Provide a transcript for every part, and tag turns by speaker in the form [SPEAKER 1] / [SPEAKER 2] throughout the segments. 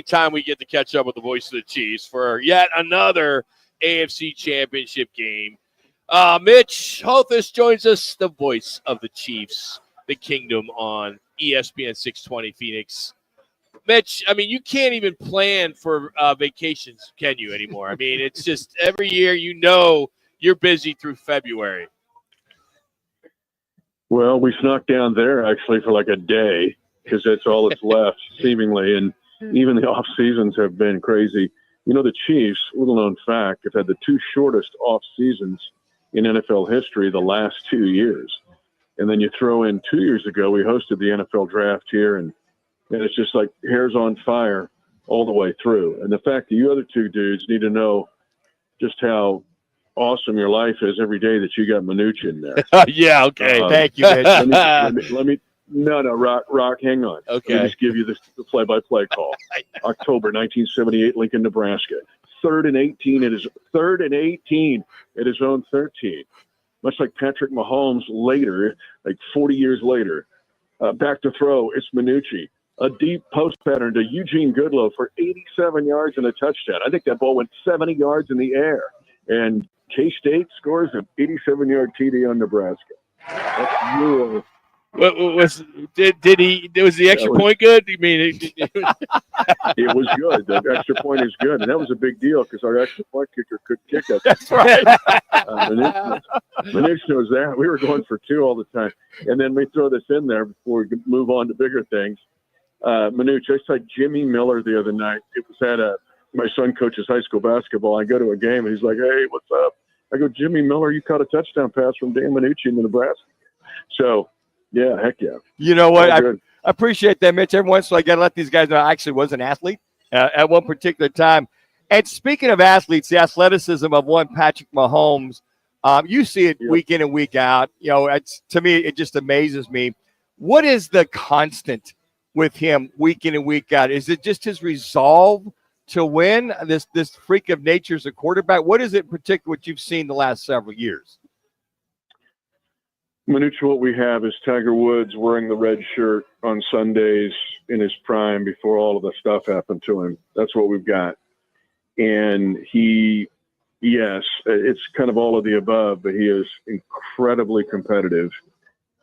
[SPEAKER 1] time we get to catch up with the voice of the Chiefs for yet another AFC Championship game. Mitch Holthus joins us, the voice of the Chiefs, the Kingdom on ESPN 620 Phoenix. Mitch, I mean, you can't even plan for vacations, can you, anymore? I mean, it's just every year you're busy through February.
[SPEAKER 2] Well, we snuck down there actually for like a day because that's all that's left, seemingly. And even the off seasons have been crazy. You know, the Chiefs, little known fact, have had the two shortest off seasons in NFL history the last 2 years. And then you throw in 2 years ago, we hosted the NFL draft here, and it's just like hair's on fire all the way through. And the fact that you other two dudes need to know just how awesome your life is every day that you got Minucci in there.
[SPEAKER 1] Yeah, okay.
[SPEAKER 3] Thank you, Mitch.
[SPEAKER 2] let me no, Rock, hang on.
[SPEAKER 1] Okay.
[SPEAKER 2] Let me just give you the play-by-play call. October 1978, Lincoln, Nebraska. 3rd and 18 at his own 13. Much like Patrick Mahomes later, like 40 years later. Back to throw, it's Minucci. A deep post pattern to Eugene Goodlow for 87 yards and a touchdown. I think that ball went 70 yards in the air. And K-State scores an 87-yard TD on Nebraska. That's real.
[SPEAKER 1] Was the extra point good? You mean
[SPEAKER 2] it was good. The extra point is good, and that was a big deal because our extra point kicker could kick us.
[SPEAKER 1] That's right.
[SPEAKER 2] Manish knows that. We were going for two all the time, and then we throw this in there before we move on to bigger things. Manuch, I saw Jimmy Miller the other night. It was at my son coaches high school basketball. I go to a game, and he's like, "Hey, what's up?" I go, "Jimmy Miller, you caught a touchdown pass from Dan Manucci in Nebraska." So. Yeah, heck yeah.
[SPEAKER 3] You know what? I appreciate that, Mitch. Every once in a while, I got to let these guys know I actually was an athlete at one particular time. And speaking of athletes, the athleticism of one Patrick Mahomes, you see it week in and week out. You know, to me, it just amazes me. What is the constant with him week in and week out? Is it just his resolve to win, this freak of nature as a quarterback? What is it in particular what you've seen the last several years?
[SPEAKER 2] Manucci, what we have is Tiger Woods wearing the red shirt on Sundays in his prime before all of the stuff happened to him. That's what we've got. And it's kind of all of the above, but he is incredibly competitive.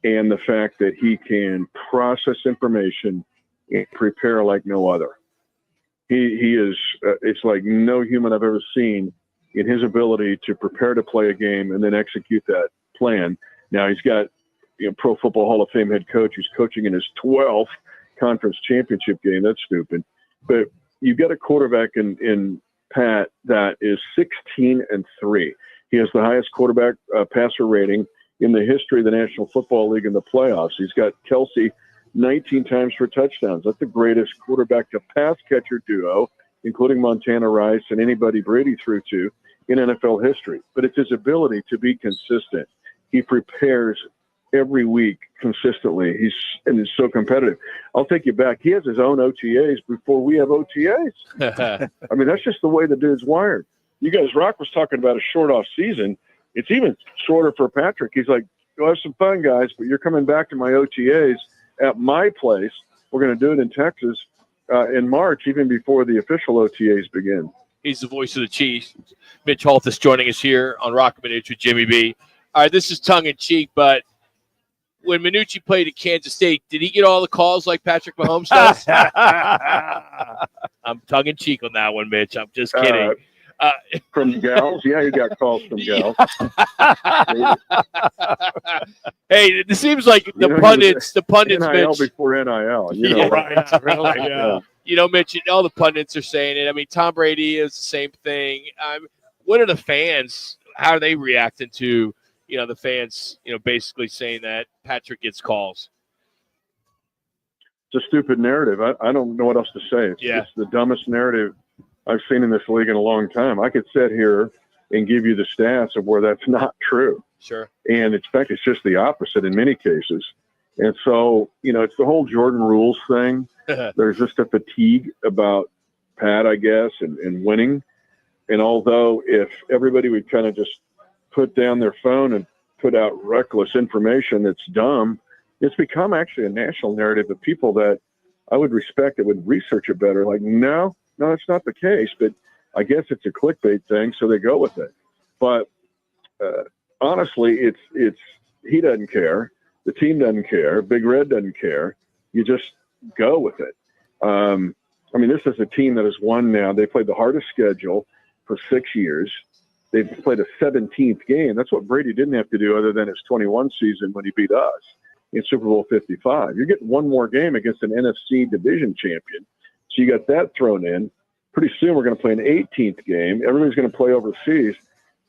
[SPEAKER 2] And the fact that he can process information and prepare like no other. He is, it's like no human I've ever seen in his ability to prepare to play a game and then execute that plan. Now he's got Pro Football Hall of Fame head coach who's coaching in his 12th conference championship game. That's stupid. But you've got a quarterback in Pat that is 16-3. He has the highest quarterback passer rating in the history of the National Football League in the playoffs. He's got Kelsey 19 times for touchdowns. That's the greatest quarterback to pass catcher duo, including Montana Rice and anybody Brady threw to in NFL history. But it's his ability to be consistent. He prepares every week consistently. He's so competitive. I'll take you back. He has his own OTAs before we have OTAs. I mean, that's just the way the dude's wired. You guys, Rock was talking about a short off season. It's even shorter for Patrick. He's like, go have some fun, guys, but you're coming back to my OTAs at my place. We're going to do it in Texas in March, even before the official OTAs begin.
[SPEAKER 1] He's the voice of the Chiefs. Mitch Holthus joining us here on Rock Minucci with Jimmy B. All right, this is tongue-in-cheek, but when Minucci played at Kansas State, did he get all the calls like Patrick Mahomes does? I'm tongue-in-cheek on that one, Mitch. I'm just kidding.
[SPEAKER 2] From gals? Yeah, you got calls from gals.
[SPEAKER 1] Hey, it seems like the pundits,
[SPEAKER 2] NIL
[SPEAKER 1] Mitch.
[SPEAKER 2] before NIL.
[SPEAKER 1] Right. Really, yeah. You know, Mitch, all the pundits are saying it. I mean, Tom Brady is the same thing. What are the fans? How are they reacting to the fans, basically saying that Patrick gets calls?
[SPEAKER 2] It's a stupid narrative. I don't know what else to say. It's the dumbest narrative I've seen in this league in a long time. I could sit here and give you the stats of where that's not true.
[SPEAKER 1] Sure.
[SPEAKER 2] And in fact, it's just the opposite in many cases. And so, it's the whole Jordan rules thing. There's just a fatigue about Pat, I guess, and winning. And although if everybody would kind of just put down their phone and put out reckless information that's dumb, it's become actually a national narrative of people that I would respect it, would research it better. Like, no, that's not the case. But I guess it's a clickbait thing, so they go with it. But honestly, it's he doesn't care. The team doesn't care. Big Red doesn't care. You just go with it. I mean, this is a team that has won now. They played the hardest schedule for 6 years. They've played a 17th game. That's what Brady didn't have to do other than his 21 season when he beat us in Super Bowl 55. You're getting one more game against an NFC division champion. So you got that thrown in. Pretty soon we're going to play an 18th game. Everybody's going to play overseas.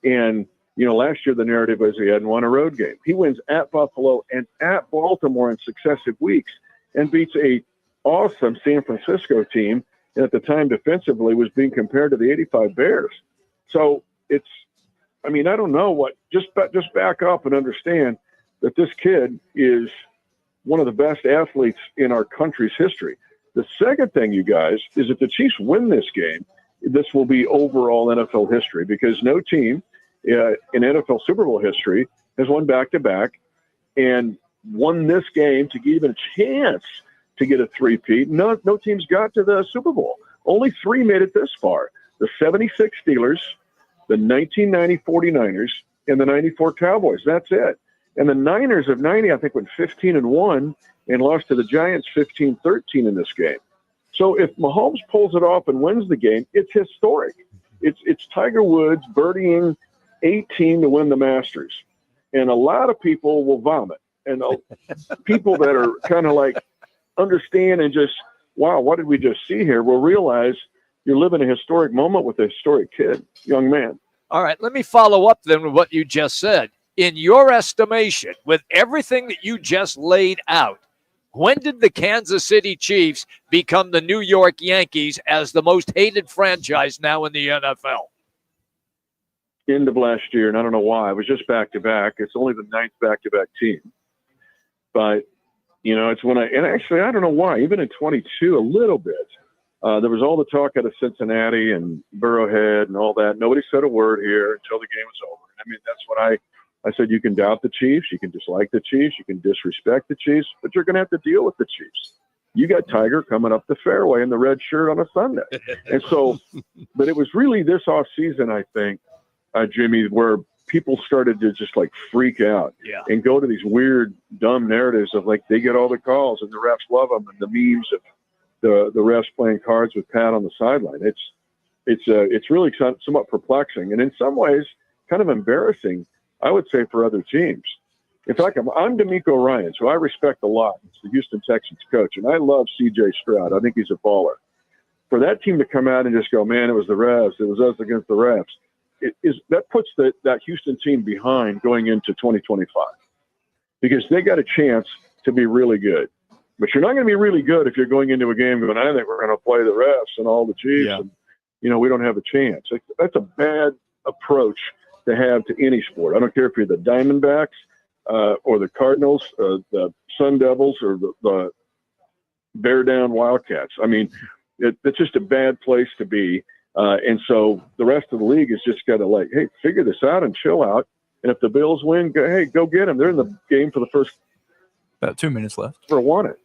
[SPEAKER 2] And, you know, last year the narrative was he hadn't won a road game. He wins at Buffalo and at Baltimore in successive weeks and beats a awesome San Francisco team, and at the time defensively was being compared to the 85 Bears. So it's, I mean, I don't know what, just back up and understand that this kid is one of the best athletes in our country's history. The second thing, you guys, is if the Chiefs win this game, this will be overall NFL history, because no team in NFL Super Bowl history has won back-to-back and won this game to give even a chance to get a three-peat. No team's got to the Super Bowl. Only three made it this far. The 76 Steelers, the 1990 49ers, and the 94 Cowboys. That's it. And the Niners of 90, I think, went 15-1 and lost to the Giants 15-13 in this game. So if Mahomes pulls it off and wins the game, it's historic. It's Tiger Woods birdieing 18 to win the Masters. And a lot of people will vomit. And people that are kind of like, understand and just, wow, what did we just see here? We'll realize you're living a historic moment with a historic kid, young man.
[SPEAKER 4] All right, let me follow up then with what you just said. In your estimation, with everything that you just laid out, when did the Kansas City Chiefs become the New York Yankees as the most hated franchise now in the NFL?
[SPEAKER 2] End of last year, and I don't know why. It was just back-to-back. It's only the 9th back-to-back team. But you know, it's when and actually, I don't know why, even in 22, a little bit, there was all the talk out of Cincinnati and Burrowhead and all that. Nobody said a word here until the game was over. I mean, that's what I said. You can doubt the Chiefs. You can dislike the Chiefs. You can disrespect the Chiefs, but you're going to have to deal with the Chiefs. You got Tiger coming up the fairway in the red shirt on a Sunday. And so, but it was really this off season, I think, Jimmy, where people started to just like freak out and go to these weird, dumb narratives of like they get all the calls and the refs love them, and the memes of the refs playing cards with Pat on the sideline. It's really somewhat perplexing and in some ways kind of embarrassing, I would say, for other teams. In fact, I'm D'Amico Ryans, who I respect a lot. He's the Houston Texans coach, and I love C.J. Stroud. I think he's a baller. For that team to come out and just go, man, it was the refs, it was us against the refs. That puts that Houston team behind going into 2025 because they got a chance to be really good. But you're not going to be really good if you're going into a game going, I think we're going to play the refs and all the Chiefs, and you know we don't have a chance. That's a bad approach to have to any sport. I don't care if you're the Diamondbacks or the Cardinals, the Sun Devils, or the Bear Down Wildcats. I mean, it's just a bad place to be. And so the rest of the league has just got to like, hey, figure this out and chill out. And if the Bills win, go get them. They're in the game for the first
[SPEAKER 5] about 2 minutes left.
[SPEAKER 2] For won it.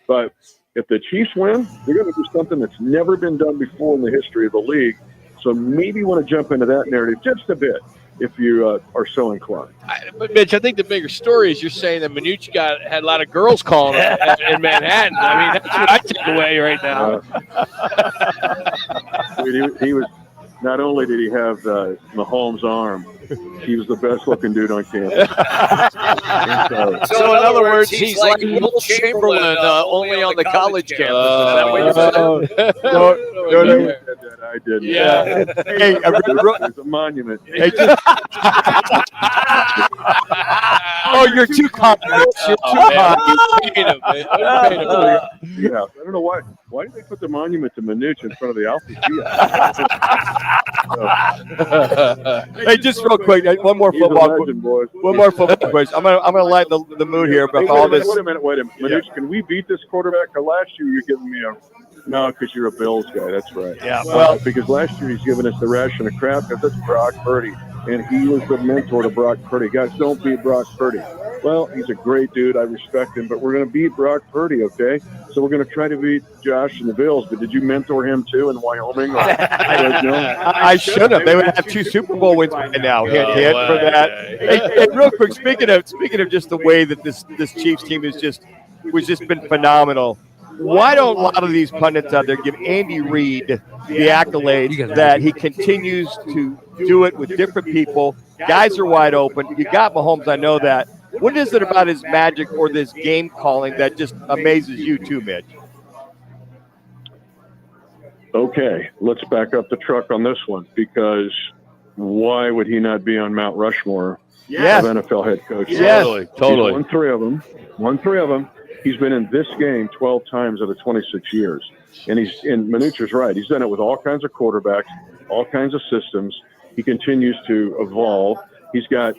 [SPEAKER 2] But if the Chiefs win, they're going to do something that's never been done before in the history of the league. So maybe you want to jump into that narrative just a bit if you are so inclined.
[SPEAKER 1] But Mitch, I think the bigger story is you're saying that Minucci had a lot of girls calling him in Manhattan. I mean, that's what I take away right now.
[SPEAKER 2] He was. Not only did he have Mahomes' arm, he was the best-looking dude on campus.
[SPEAKER 4] So in other words, he's like Will Chamberlain, only on the college campus. Is that what you said?
[SPEAKER 2] I didn't.
[SPEAKER 1] Yeah.
[SPEAKER 2] Hey, there's a monument.
[SPEAKER 3] Hey, you're too confident.
[SPEAKER 1] Yeah,
[SPEAKER 2] I don't know why. Why did they put the monument to Minucci in front of the Alpha
[SPEAKER 3] Hey, just real quick, one more football question. I'm gonna light the mood here about all this.
[SPEAKER 2] Wait a minute. Minucci, can we beat this quarterback? Last year you're giving me no, because you're a Bills guy. That's right.
[SPEAKER 3] Yeah. Well,
[SPEAKER 2] because last year he's given us the ration of crap because it's Brock Purdy, and he was the mentor to Brock Purdy. Guys, don't beat Brock Purdy. Well, he's a great dude. I respect him, but we're going to beat Brock Purdy, okay? So we're going to try to beat Josh and the Bills. But did you mentor him too in Wyoming?
[SPEAKER 3] I should have. They would have 2 Super Bowl wins by now. Hint for that. Hey, real quick, speaking of just the way that this Chiefs team was just been phenomenal. Why don't a lot of these pundits out there give Andy Reid the accolades that he continues to do it with different people? Guys are wide open. You got Mahomes, I know that. What is it about his magic or this game calling that just amazes you too, Mitch?
[SPEAKER 2] Okay, let's back up the truck on this one, because why would he not be on Mount Rushmore of NFL head coaches?
[SPEAKER 3] Yes.
[SPEAKER 1] Totally.
[SPEAKER 2] He's won three of them. He's been in this game 12 times out of 26 years. And Minucci's right. He's done it with all kinds of quarterbacks, all kinds of systems. He continues to evolve. He's got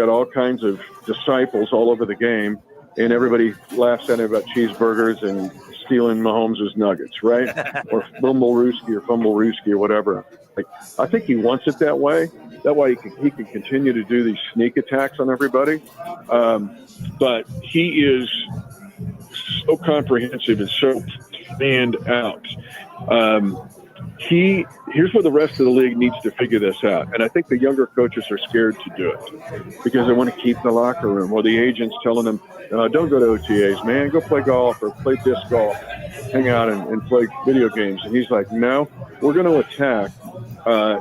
[SPEAKER 2] all kinds of disciples all over the game, and everybody laughs at him about cheeseburgers and stealing Mahomes' nuggets, right? Or Fumblerooski or whatever. Like, I think he wants it that way. That way he can continue to do these sneak attacks on everybody. But he is so comprehensive and so stand out. Here's where the rest of the league needs to figure this out. And I think the younger coaches are scared to do it because they want to keep the locker room, or the agents telling them, don't go to OTAs, man, go play golf or play disc golf, hang out and play video games. And he's like, no, we're going to attack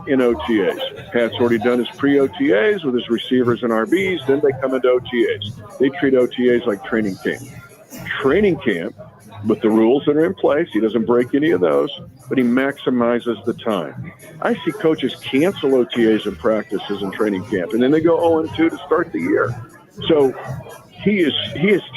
[SPEAKER 2] in OTAs. Pat's already done his pre-OTAs with his receivers and RBs. Then they come into OTAs. They treat OTAs like training camp. Training camp, with the rules that are in place, he doesn't break any of those, but he maximizes the time. I see coaches cancel OTAs and practices in training camp, and then they go 0-2 to start the year. So his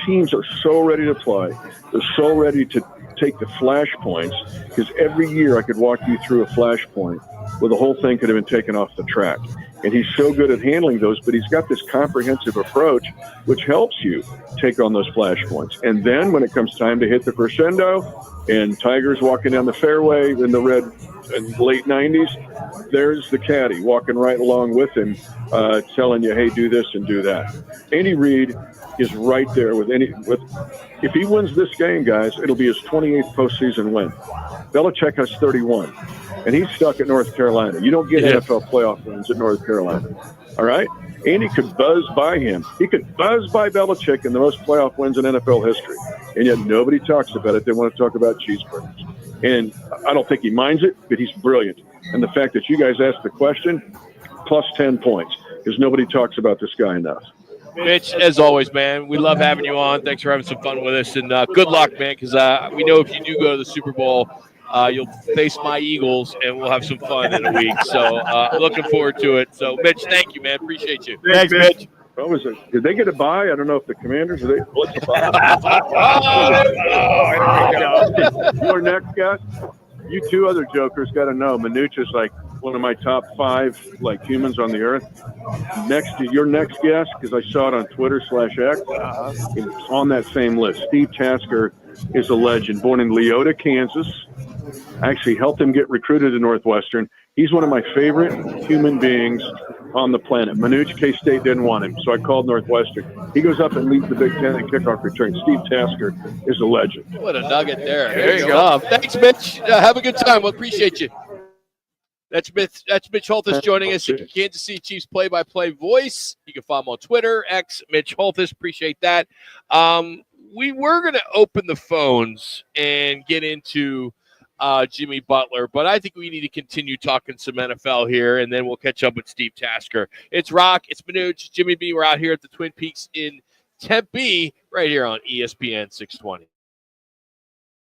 [SPEAKER 2] teams are so ready to play. They're so ready to take the flash points, because every year I could walk you through a flash point where the whole thing could have been taken off the track. And he's so good at handling those, but he's got this comprehensive approach which helps you take on those flash points. And then when it comes time to hit the crescendo and Tiger's walking down the fairway in the red in the late 90s, there's the caddy walking right along with him, telling you, hey, do this and do that. Andy Reid is right there with if he wins this game, guys, it'll be his 28th postseason win. Belichick has 31, and he's stuck at North Carolina. You don't get NFL playoff wins at North Carolina. All right? Andy could buzz by him. He could buzz by Belichick in the most playoff wins in NFL history, and yet nobody talks about it. They want to talk about cheeseburgers. And I don't think he minds it, but he's brilliant. And the fact that you guys asked the question, plus 10 points, because nobody talks about this guy enough.
[SPEAKER 1] Mitch, as always, man, we love having you on. Thanks for having some fun with us, and good luck, man, because we know if you do go to the Super Bowl, you'll face my Eagles, and we'll have some fun in a week. So looking forward to it. So, Mitch, thank you, man. Appreciate you.
[SPEAKER 3] Thanks, Mitch.
[SPEAKER 2] What was it? Did they get a bye? I don't know if the Commanders or they. What's the bye? Your next guy. You two other jokers got to know. Minucci's like one of my top 5 like humans on the earth. Your next guest, because I saw it on Twitter/X, it's on that same list. Steve Tasker is a legend, born in Leota, Kansas. I actually helped him get recruited to Northwestern. He's one of my favorite human beings on the planet. Minucci, K-State didn't want him, so I called Northwestern. He goes up and leads the Big Ten in kickoff return. Steve Tasker is a legend.
[SPEAKER 1] What a nugget there. There you go. Thanks, Mitch. Have a good time. We'll appreciate you. That's Mitch Holthus joining us, Kansas City Chiefs play-by-play voice. You can follow him on Twitter, X, Mitch Holthus. Appreciate that. We were going to open the phones and get into Jimmy Butler, but I think we need to continue talking some NFL here, and then we'll catch up with Steve Tasker. It's Rock, it's Minucci, Jimmy B. We're out here at the Twin Peaks in Tempe, right here on ESPN 620.